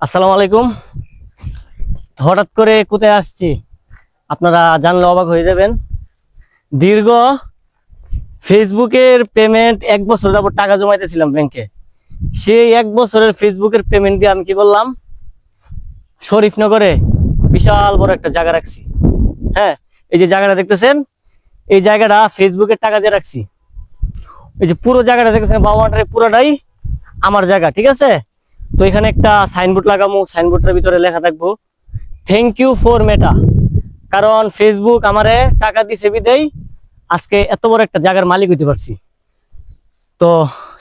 আসসালামু আলাইকুম। হঠাৎ করে কোথায় আসছি আপনারা জানলে অবাক হয়ে যাবেন। দীর্ঘ ফেসবুকের পেমেন্ট 1 বছর যাবত টাকা জমাইতেছিলাম ব্যাংকে। সেই 1 বছরের ফেসবুকের পেমেন্ট দিয়ে আমি কি করলাম, শরীফনগরে বিশাল বড় একটা জায়গা রাখছি। হ্যাঁ, এই যে জায়গাটা দেখতেছেন, এই জায়গাটা ফেসবুকের টাকা দিয়ে রাখছি। এই যে পুরো জায়গাটা দেখতেছেন, বাউন্ডারি পুরোটাই আমার জায়গা, ঠিক আছে। তো এখানে একটা সাইনবোর্ড লাগাবো, সাইনবোর্ডের ভিতরে লেখা থাকবো থ্যাংক ইউ ফর মেটা। কারণ ফেসবুক আমারে টাকা দিছে বিদেই আজকে এত বড় একটা জায়গার মালিক হইতে পারছি। তো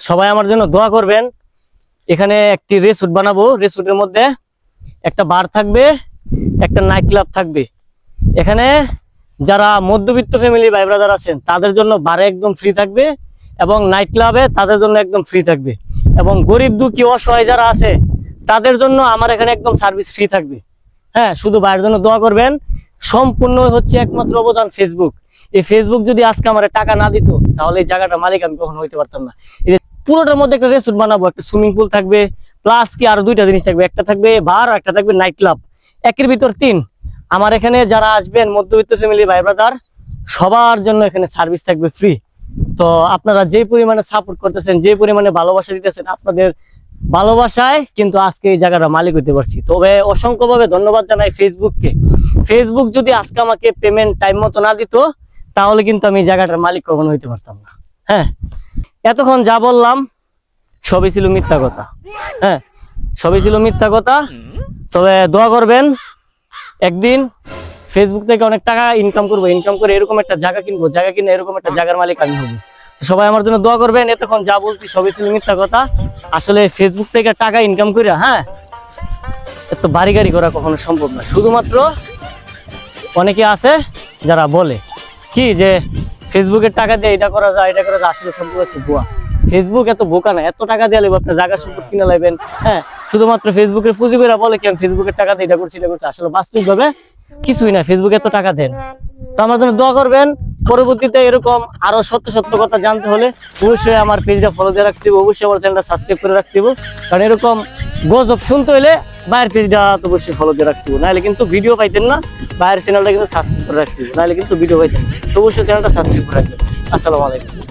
সবাই আমার জন্য দোয়া করবেন। এখানে একটি রিসোর্ট বানাবো, রিসোর্টের মধ্যে একটা বার থাকবে, একটা নাইট ক্লাব থাকবে। এখানে যারা মধ্যবিত্ত ফ্যামিলি ভাই ব্রাদার আছেন তাদের জন্য বারে একদম ফ্রি থাকবে, এবং নাইট ক্লাবে তাদের জন্য একদম ফ্রি থাকবে, এবং গরিব দুঃখী অসহায় যারা আছে তাদের জন্য আমার এখানে একদম সার্ভিস ফ্রি থাকবে। হ্যাঁ, শুধু ভাইয়ের জন্য দোয়া করবেন। সম্পূর্ণ হচ্ছে একমাত্র অবদান ফেসবুক। এই ফেসবুক যদি আজকে আমার টাকা না দিত তাহলে এই জায়গাটার মালিক আমি কখনো হইতে পারতাম না। এই যে পুরোটার মধ্যে একটা রেস্টুরেন্ট বানাবো, একটা সুইমিং পুল থাকবে, প্লাস কি আরো দুইটা জিনিস থাকবে, একটা থাকবে বার, একটা থাকবে নাইট ক্লাব, একের ভিতর তিন। আমার এখানে যারা আসবেন মধ্যবিত্ত ফ্যামিলি ভাই ব্রাদার সবার জন্য এখানে সার্ভিস থাকবে ফ্রি। তো আপনারা যে পরিমাণে সাপোর্ট করতেছেন, যে পরিমাণে ভালোবাসা দিতেছেন, আপনাদের ভালোবাসায় কিন্তু আজকে এই জায়গাটা মালিক হইতে পারছি। তবে অসংখ্যভাবে ধন্যবাদ জানাই ফেসবুককে। ফেসবুক যদি আজকে আমাকে পেমেন্ট টাইম মতো না দিত তাহলে কিন্তু আমি এই জায়গাটার মালিক কখনো হইতে পারতাম না। হ্যাঁ, এতক্ষণ যা বললাম সবই ছিল মিথ্যা কথা। হ্যাঁ, সবই ছিল মিথ্যা কথা। তবে দোয়া করবেন, একদিন ফেসবুক থেকে অনেক টাকা ইনকাম করবো, ইনকাম করে এরকম একটা জায়গা কিনবো, জায়গা কিনে এরকম একটা জায়গার মালিক আমি হবো। সবাই আমার জন্য দোয়া করবেন। এতক্ষণ যা বলছি সবই ছিল মিথ্যা কথা। আসলে ফেসবুক থেকে টাকা ইনকাম করে হ্যাঁ এত বাড়ি গাড়ি করা কখনো সম্ভব না। শুধুমাত্র অনেকে আছে যারা বলে কি যে ফেসবুকের টাকা দিয়ে এটা করা যায়, এটা করা যায়, আসলে সম্পূর্ণ হচ্ছে ভুয়া। ফেসবুক এত বোকা না, এত টাকা দিয়ে লাগবে আপনার জায়গা সম্পদ কিনে লাগবেন। হ্যাঁ, শুধুমাত্র ফেসবুকের পুঁজি করে বলে কি আমি ফেসবুকের টাকা দিয়ে এটা করছি, এটা করছি, আসলে বাস্তবিকভাবে কিছুই না। ফেসবুক এত টাকা দেন। তো আমার জন্য দোয়া করবেন। পরবর্তীতে এরকম আরো সত্য সত্য কথা জানতে হলে অবশ্যই আমার পেজটা ফলো দিয়ে রাখতে হবে, অবশ্যই আমার চ্যানেলটা সাবস্ক্রাইব করে রাখতে হবে। কারণ এরকম গজব শুনতে হলে বাইরের পেজটা তো অবশ্যই ফলো দিয়ে রাখতে হবে, নাহলে কিন্তু ভিডিও পাইতেন না। বাইরের চ্যানেলটা কিন্তু সাবস্ক্রাইব করে রাখতে হবে, নাহলে কিন্তু ভিডিও পাইতেন। তো অবশ্যই চ্যানেলটা সাবস্ক্রাইব করে রাখবেন। আসসালামু আলাইকুম।